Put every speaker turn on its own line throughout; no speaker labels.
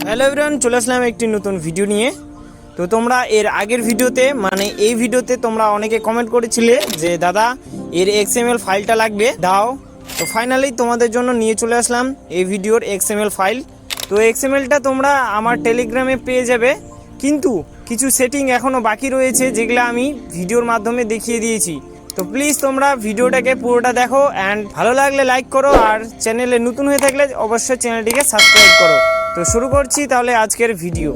Hello everyone, চলে আসলাম একটি নতুন ভিডিও নিয়ে। তো তোমরা এর আগের ভিডিওতে এই ভিডিওতে তোমরা অনেকে কমেন্ট করেছিলে যে দাদা এর XML ফাইলটা লাগবে দাও। তো ফাইনালি তোমাদের জন্য নিয়ে চলে আসলাম এই ভিডিওর XML ফাইল। তো XMLটা তোমরা আমার টেলিগ্রামে পেয়ে যাবে, কিন্তু কিছু সেটিং এখনও বাকি রয়েছে যেগুলো আমি ভিডিওর মাধ্যমে দেখিয়ে দিয়েছি। তো প্লিজ তোমরা ভিডিওটাকে পুরোটা দেখো অ্যান্ড ভালো লাগলে লাইক করো, আর চ্যানেলে নতুন হয়ে থাকলে অবশ্যই চ্যানেলটিকে সাবস্ক্রাইব করো। তো শুরু করছি তাহলে আজকের ভিডিও।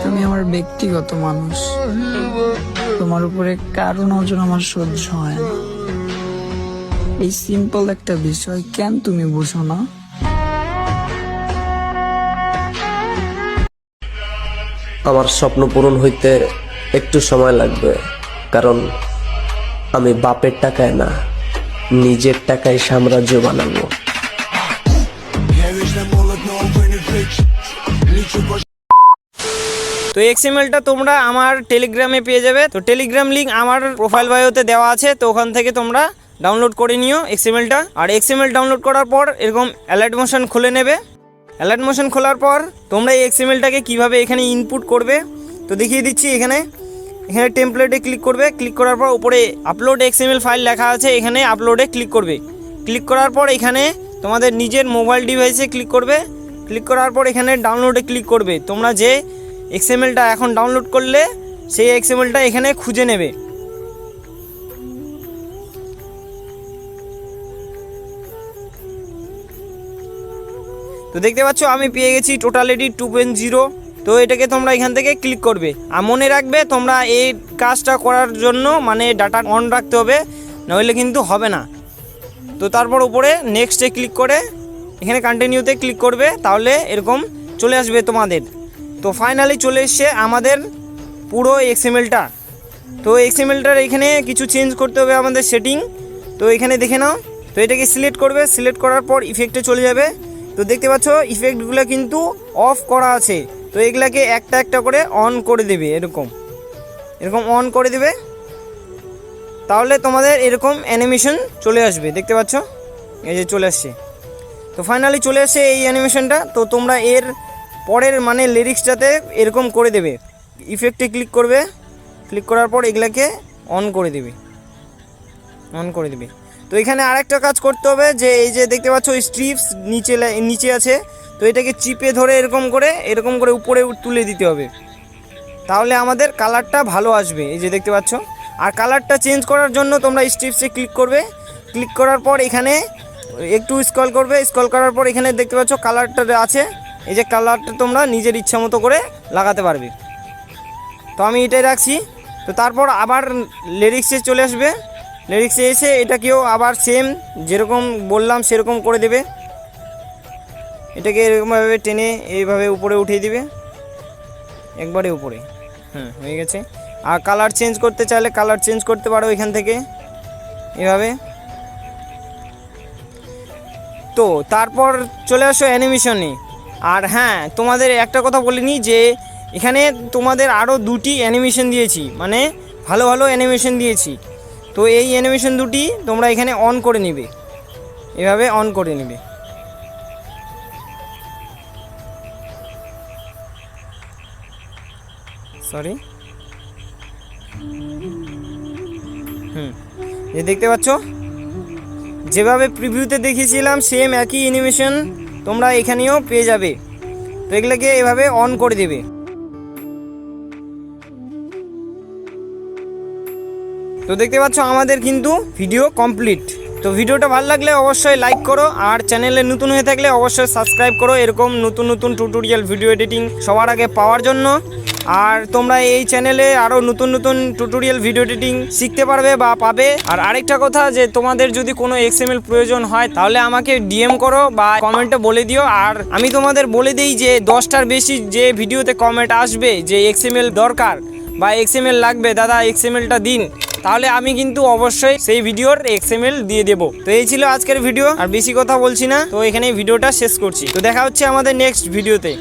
তুমি আমার ব্যক্তিগত মানুষ, তোমার উপরে কারো নজর আমার সহ্য হয় না। এই সিম্পল একটা বিষয় কেন তুমি বুঝো না?
আমার স্বপ্ন পূরণ হইতে একটু সময় লাগবে, কারণ আমি বাপের টাকায় না, নিজের টাকায় সাম্রাজ্য বানাবো।
তো XMLটা তোমরা আমার টেলিগ্রামে পেয়ে যাবে। তো টেলিগ্রাম লিঙ্ক আমার প্রোফাইল বায়োতে দেওয়া আছে, তো ওখান থেকে তোমরা ডাউনলোড করে নিও XMLটা। আর XML ডাউনলোড করার পর এরকম অ্যালার্ট মোশন খুলে নেবে। অ্যালার্ট মোশন খোলার পর তোমরা এই XMLটাকে কীভাবে এখানে ইনপুট করবে তো দেখিয়ে দিচ্ছি। এখানে টেমপ্লেটে ক্লিক করবে, ক্লিক করার পর উপরে আপলোড XML ফাইল লেখা আছে, এখানে আপলোডে ক্লিক করবে। ক্লিক করার পর এখানে তোমাদের নিজের মোবাইল ডিভাইসে ক্লিক করবে। ক্লিক করার পর এখানে ডাউনলোডে ক্লিক করবে। তোমরা যে XMLটা এখন ডাউনলোড করলে সেই XMLটা এখানে খুঁজে নেবে। তো দেখতে পাচ্ছ আমি পেয়ে গেছি টোটালিটি 2.0। তো এটাকে তোমরা এখান থেকে ক্লিক করবে। আর মনে রাখবে তোমরা এই কাজটা করার জন্য ডাটা অন রাখতে হবে, নইলে কিন্তু হবে না। তো তারপর উপরে নেক্সটে ক্লিক করে এখানে কন্টিনিউতে ক্লিক করবে, তাহলে এরকম চলে আসবে তোমাদের। তো ফাইনালি চলে এসছে আমাদের পুরো XMLটা। তো XMLটার এখানে কিছু চেঞ্জ করতে হবে আমাদের সেটিং। তো এখানে দেখে নাও। তো এটাকে সিলেক্ট করবে, সিলেক্ট করার পর ইফেক্টে চলে যাবে। তো দেখতে পাচ্ছ ইফেক্টগুলো কিন্তু অফ করা আছে, তো এগুলাকে একটা একটা করে অন করে দেবে। এরকম অন করে দেবে, তাহলে তোমাদের এরকম অ্যানিমেশন চলে আসবে। দেখতে পাচ্ছ এই যে চলে আসছে। তো ফাইনালি চলে আসছে এই অ্যানিমেশনটা। তো তোমরা এর পরের লিরিক্সটাতে এরকম করে দেবে। ইফেক্টে ক্লিক করবে, ক্লিক করার পর এগুলাকে অন করে দেবে। তো এখানে আরেকটা কাজ করতে হবে, যে এই যে দেখতে পাচ্ছ স্ট্রিপস নিচে আছে, তো এটাকে চিপে ধরে এরকম করে উপরে তুলে দিতে হবে, তাহলে আমাদের কালারটা ভালো আসবে। এই যে দেখতে পাচ্ছ। আর কালারটা চেঞ্জ করার জন্য তোমরা স্ট্রিপসে ক্লিক করবে। ক্লিক করার পর এখানে একটু স্ক্রল করবে, স্ক্রল করার পর এখানে দেখতে পাচ্ছ কালারটা আছে। এই যে কালারটা তোমরা নিজের ইচ্ছা মতো করে লাগাতে পারবে। তো আমি এটাই রাখছি। তো তারপর আবার লিরিক্সে চলে আসবে। লিরিক্সে এসে এটাকেও আবার সেম যেরকম বললাম সেরকম করে দেবে। এটাকে এরকমভাবে টেনে এইভাবে উপরে উঠিয়ে দিবে, একবারে উপরে। হয়ে গেছে। আর কালার চেঞ্জ করতে চাইলে কালার চেঞ্জ করতে পারো এখান থেকে এভাবে। তো তারপর চলে আসো অ্যানিমেশনে। আর হ্যাঁ, তোমাদের একটা কথা বলিনি, যে এখানে তোমাদের আরও দুটি অ্যানিমেশন দিয়েছি, ভালো ভালো অ্যানিমেশন দিয়েছি। তো এই অ্যানিমেশন দুটি তোমরা এখানে অন করে নেবে, এভাবে অন করে নেবে। সরি, এই দেখতে পাচ্ছ যেভাবে প্রিভিউতে দেখিয়েছিলাম সেম একই অ্যানিমেশন তোমরা এখানেও পেয়ে যাবে। তো এগুলোকে এভাবে অন করে দেবে। তো দেখতে পাচ্ছ আমাদের কিন্তু ভিডিও কমপ্লিট। তো ভিডিওটা ভালো লাগলে অবশ্যই লাইক করো, আর চ্যানেলে নতুন হয়ে থাকলে অবশ্যই সাবস্ক্রাইব করো এরকম নতুন নতুন টিউটোরিয়াল ভিডিও এডিটিং সবার আগে পাওয়ার জন্য। আর তোমরা এই চ্যানেলে আরও নতুন নতুন টিউটোরিয়াল ভিডিও এডিটিং শিখতে পারবে বা পাবে। আর আরেকটা কথা, যে তোমাদের যদি কোনো XML প্রয়োজন হয় তাহলে আমাকে DM করো বা কমেন্টে বলে দিও। আর আমি তোমাদের বলে দিই যে 10টার বেশি যে ভিডিওতে কমেন্ট আসবে যে XML দরকার বা XML লাগবে দাদা, XMLটা দিন, তাহলে আমি কিন্তু অবশ্যই সেই ভিডিওর XML দিয়ে দেবো। তো এই ছিল আজকের ভিডিও, আর বেশি কথা বলছি না। তো এখানে ভিডিওটা শেষ করছি। তো দেখা হচ্ছে আমাদের নেক্সট ভিডিওতে।